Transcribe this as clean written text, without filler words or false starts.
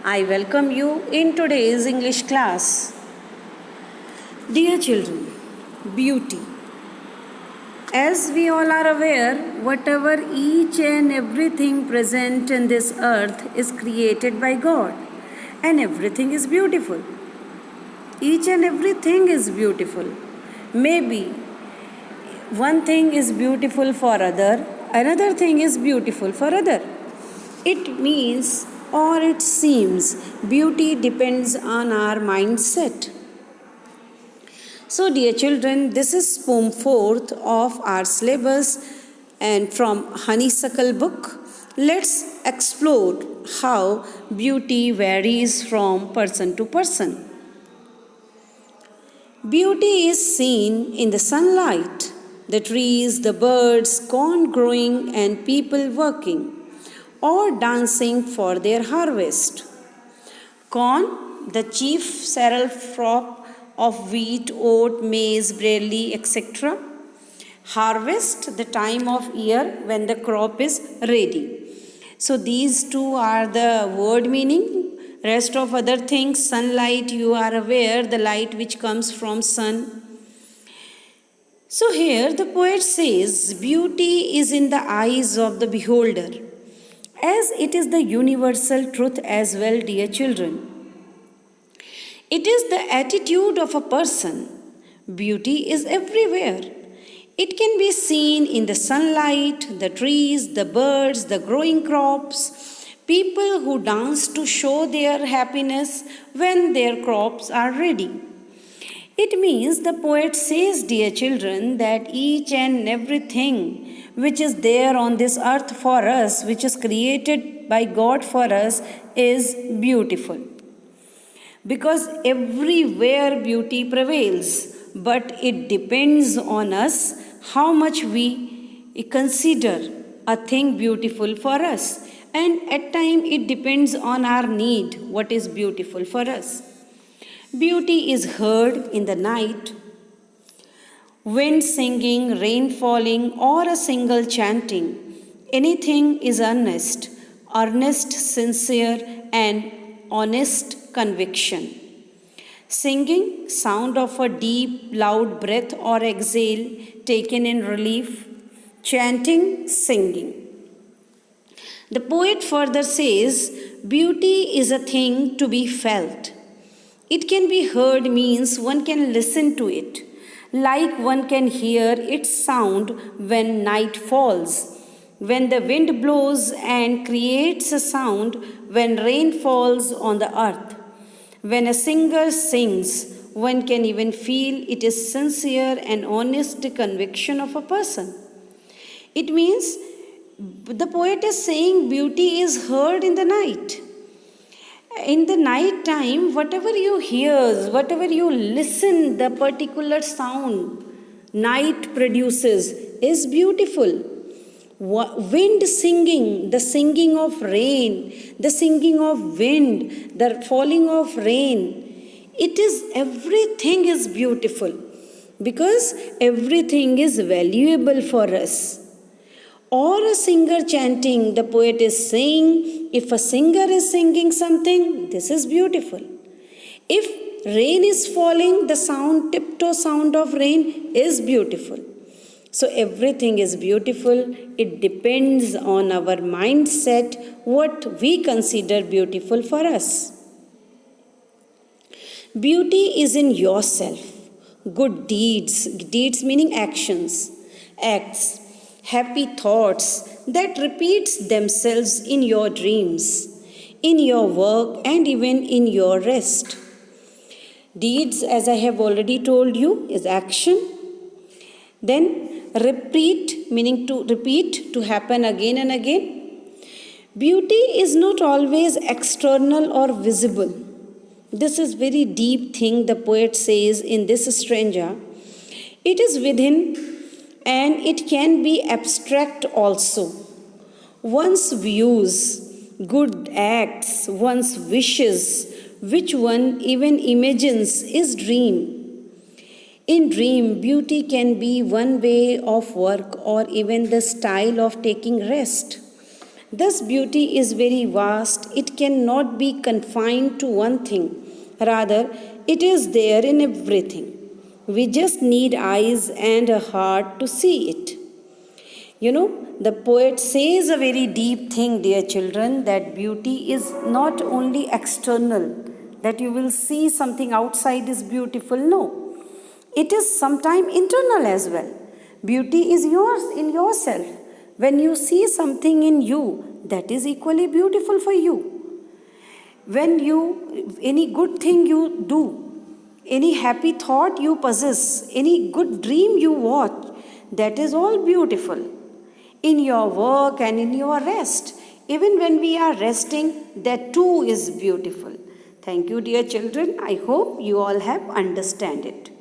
I welcome you in today's English class. Dear children, beauty. As we all are aware, whatever each and everything present in this earth is created by God, and everything is beautiful. Each and everything is beautiful. Maybe one thing is beautiful for other, another thing is beautiful for other. It means or it seems beauty depends on our mindset. So, dear children, this is poem 4th of our syllabus and from Honeysuckle book. Let's explore how beauty varies from person to person. Beauty is seen in the sunlight, the trees, the birds, corn growing, and people working or dancing for their harvest. Corn, the chief cereal crop of wheat, oat, maize, barley, etc. Harvest, the time of year when the crop is ready. So these two are the word meaning. Rest of other things, sunlight, you are aware, the light which comes from sun. So here the poet says, beauty is in the eyes of the beholder, as it is the universal truth as well, dear children. It is the attitude of a person. Beauty is everywhere. It can be seen in the sunlight, the trees, the birds, the growing crops, people who dance to show their happiness when their crops are ready. It means the poet says, dear children, that each and everything which is there on this earth for us, which is created by God for us, is beautiful. Because everywhere beauty prevails, but it depends on us how much we consider a thing beautiful for us. And at times it depends on our need, what is beautiful for us. Beauty is heard in the night, wind singing, rain falling, or a single chanting. Anything is earnest, sincere, and honest conviction. Singing, sound of a deep, loud breath or exhale taken in relief. Chanting, singing. The poet further says, beauty is a thing to be felt. It can be heard means one can listen to it, like one can hear its sound when night falls, when the wind blows and creates a sound, when rain falls on the earth. When a singer sings, one can even feel it is sincere and honest conviction of a person. It means the poet is saying beauty is heard in the night. In the night time, whatever you hear, whatever you listen, the particular sound night produces is beautiful. Wind singing, the singing of rain, the singing of wind, the falling of rain. Everything is beautiful because everything is valuable for us. Or a singer chanting, the poet is saying, if a singer is singing something, this is beautiful. If rain is falling, the tiptoe sound of rain is beautiful. So everything is beautiful. It depends on our mindset, what we consider beautiful for us. Beauty is in yourself. Good deeds meaning actions, acts, happy thoughts that repeats themselves in your dreams, in your work, and even in your rest. Deeds, as I have already told you, is action. Then repeat, meaning to repeat, to happen again and again. Beauty is not always external or visible. This is very deep thing the poet says in this stanza. It is within and it can be abstract also. One's views, good acts, one's wishes, which one even imagines, is dream. In dream, beauty can be one way of work or even the style of taking rest. Thus, beauty is very vast. It cannot be confined to one thing. Rather, it is there in everything. We just need eyes and a heart to see it. You know, the poet says a very deep thing, dear children, that beauty is not only external, that you will see something outside is beautiful. No, it is sometimes internal as well. Beauty is yours in yourself. When you see something in you, that is equally beautiful for you. When any good thing you do, any happy thought you possess, any good dream you watch, that is all beautiful. In your work and in your rest, even when we are resting, that too is beautiful. Thank you, dear children. I hope you all have understand it.